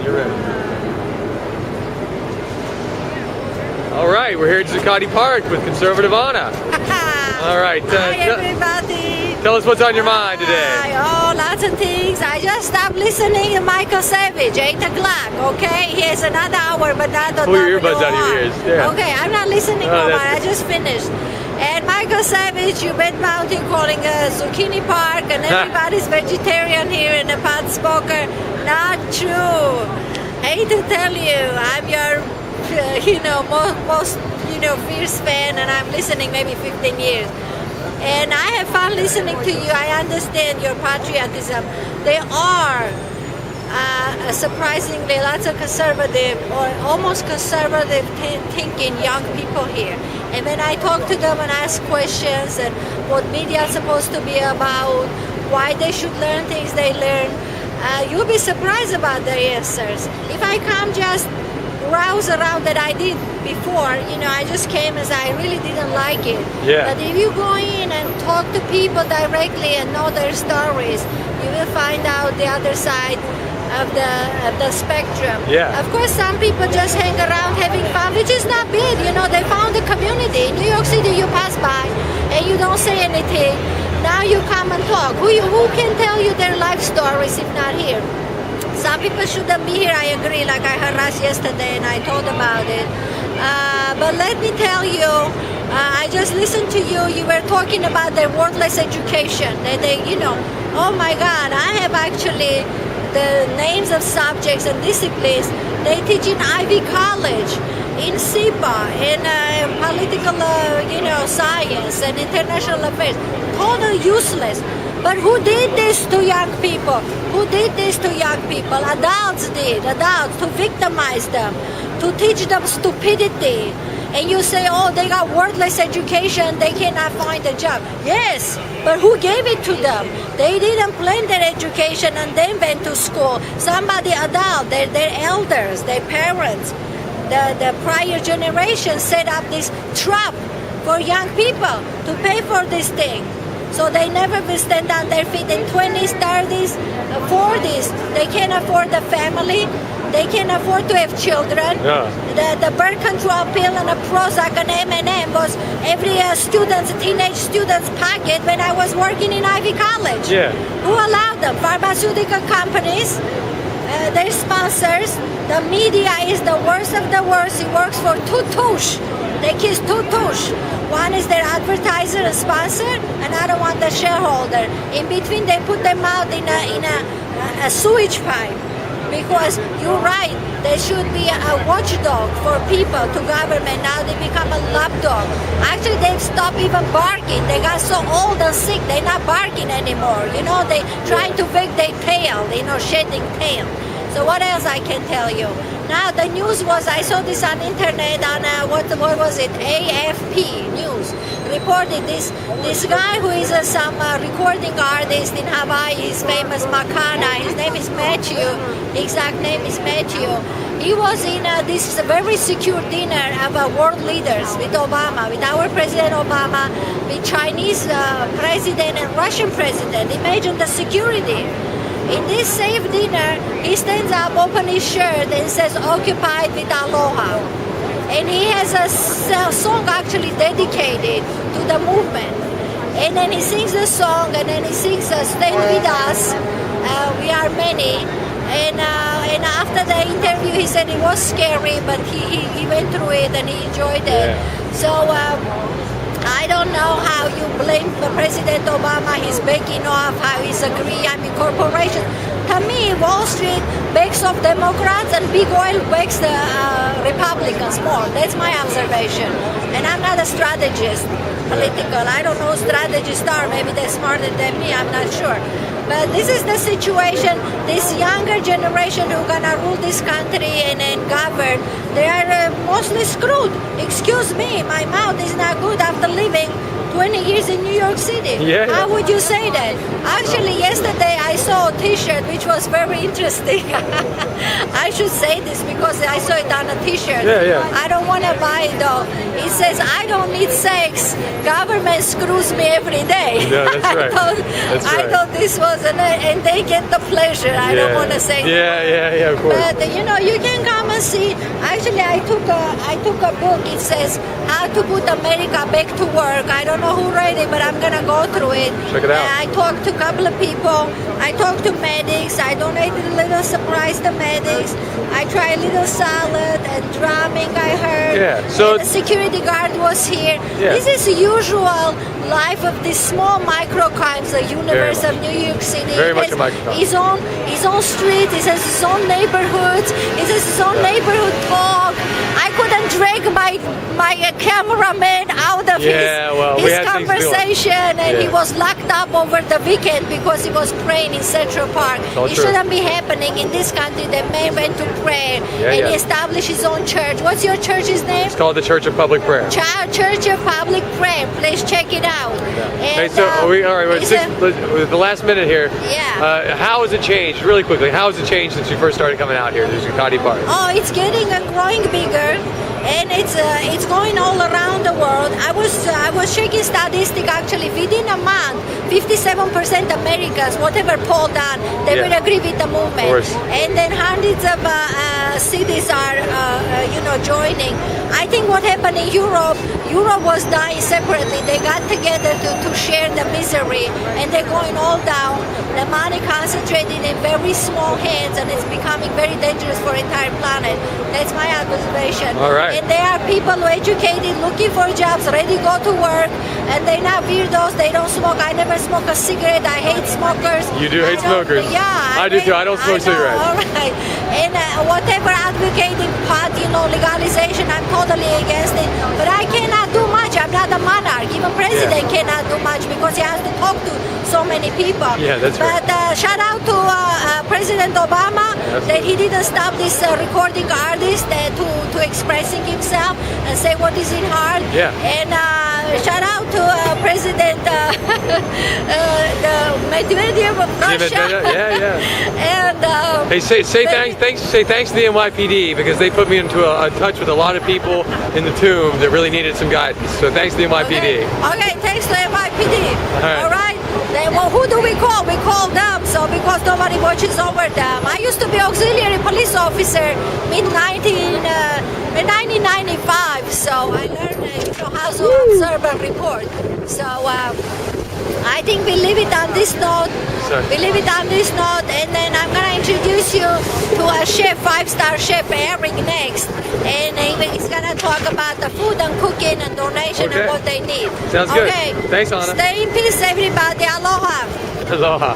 You're ready. All right, we're here at Zuccotti Park with Conservative Anna. All right. Hi, everybody. Tell us what's on your mind today. Oh, lots of things. I just stopped listening to Michael Savage, 8 o'clock, okay? He has another hour, but not the Pull your earbuds out of your ears. Yeah. Okay, I'm not listening Oh, more. that's I just finished. And Michael Savage, you bet mountain calling Zucchini Park, and everybody's vegetarian here and a pot smoker. Not true. Hate to tell you, I'm your, most fierce fan, and I'm listening maybe 15 years. And I have fun listening to you. I understand your patriotism. There are surprisingly lots of conservative or almost conservative thinking young people here. And when I talk to them and ask questions and what media is supposed to be about, why they should learn things they learn, you'll be surprised about their answers. If I come just rouse around that I did before, I just came as I really didn't like it. Yeah. But if you go in and talk to people directly and know their stories, you will find out the other side of the spectrum. Yeah. Of course, some people just hang around having fun, which is not bad. They found a community. In New York City, you pass by and you don't say anything. Now you come and talk. Who can tell you their life stories if not here? Some people shouldn't be here, I agree, like I harassed yesterday and I told about it. But let me tell you, I just listened to you. You were talking about their worthless education. Oh my God, I have actually the names of subjects and disciplines they teach in Ivy College, in SIPA, in political, science and international affairs. Totally useless. But who did this to young people? Who did this to young people? Adults did. Adults, to victimize them, to teach them stupidity. And you say, oh, they got worthless education, they cannot find a job. Yes, but who gave it to them? They didn't plan their education and then went to school. Somebody adult, their elders, their parents, the prior generation set up this trap for young people to pay for this thing. So they never will stand on their feet in 20s, 30s, 40s. They can't afford a family. They can't afford to have children. Yeah. The birth control pill and a Prozac and M&M was every teenage student's pocket when I was working in Ivy College. Yeah. Who allowed them? Pharmaceutical companies, their sponsors. The media is the worst of the worst. It works for Tutush. They kiss Tutush. One is their advertiser and sponsor, another one the shareholder. In between, they put them out in a sewage pipe. Because you're right, there should be a watchdog for people to government. Now they become a lapdog. Actually, they've stopped even barking. They got so old and sick, they're not barking anymore. They trying to wag their tail, shedding tail. So what else I can tell you? Now the news was, I saw this on internet on what was it? AFP News reported this guy who is some recording artist in Hawaii. He's famous Makana. His name is Matthew. Exact name is Matthew. He was in this very secure dinner of world leaders with Obama, with our President Obama, with Chinese president and Russian president. Imagine the security. In this safe dinner, he stands up, opens his shirt, and says, "Occupied with Aloha." And he has a song actually dedicated to the movement. And then he sings the song, and then he sings, "Stand with us, we are many." And after the interview, he said it was scary, but he went through it and he enjoyed it. Yeah. So I don't know how you blame President Obama. He's backing off, how he's agreeing. Corporations. To me, Wall Street backs off Democrats and big oil backs the Republicans more. That's my observation. And I'm not a strategist, political. I don't know strategists are. Maybe they're smarter than me. I'm not sure. But this is the situation. This younger generation who are gonna rule this country and govern, they are mostly screwed. Excuse me, my mouth is not good after living 20 years in New York City. Yeah. How would you say that? Actually, yesterday I saw a T-shirt which was very interesting. I should say this because I saw it on a T-shirt. Yeah. I don't want to buy it though. It says, "I don't need sex. Government screws me every day." Yeah, that's right. I thought this was, and they get the pleasure. I don't want to say. Yeah, of course. But you can come and see. Actually, I took a book. It says How to Put America Back to Work. I don't know who read it, but I'm gonna go through it. Check it out. I talked to a couple of people. I talked to medics. I donated a little surprise to medics. I tried a little salad and drumming. I heard. Yeah. So and the security guard was here. Yeah. This is the usual life of these small microcrimes, the universe of New York City. Very much a microcosm. His own street. He has his own neighborhoods. He has his own neighborhood talk. I couldn't drag my cameraman out of we his had things to do. conversation, and he Yeah. was locked up over the weekend because he was praying in Central Park. all It true. shouldn't be happening in this country. The man went to prayer Yeah, and yeah. he established his own church. What's your church's name? It's called the Church of Public Prayer. Church of Public Prayer. Please check it out. Hey, And, so all right. it's With the last minute here. Yeah. How has it changed? Really quickly. How has it changed since you first started coming out here to Zuccotti Park? Oh, it's getting and growing bigger, and it's going all around the world. I was checking statistics actually. Within a month, 57% Americans, whatever poll done, they will agree with the movement. Of course. And then hundreds of cities are joining. I think what happened in Europe was dying separately. They got together to share the misery, and they're going all down. The money concentrated in very small hands, and it's becoming very dangerous for entire planet. That's my observation. All right. And there are people who are educated, looking for jobs, ready to go to work, and they're not weirdos. They don't smoke. I never smoke a cigarette. I hate smokers. You do hate smokers? Yeah. I do too. I don't smoke cigarettes. All right. And whatever advocating pot, legalization, I'm totally against it. But I cannot do much. I'm not a monarch. Even president cannot do much because he has to talk to so many people. Yeah, that's right. But shout out to President Obama that he didn't stop this recording artist to expressing himself and say what is in heart. Yeah. And shout out to President Medvedev of Russia. Yeah. And Hey, say thanks to the NYPD because they put me into a touch with a lot of people in the tomb that really needed some guidance. So thanks to the NYPD. Okay, thanks to NYPD. right. All right. Then, well, who do we call? We call them. So because nobody watches over them. I used to be auxiliary police officer mid 1995. So I learned how to observe and report. So I think we leave it on this note. We leave it on this note, and then I'm gonna introduce you to a chef, 5-star chef Eric next, and he's gonna talk about the food and cooking and donation and what they need. Sounds good. Okay. Thanks, Anna. Stay in peace, everybody. Aloha. Aloha.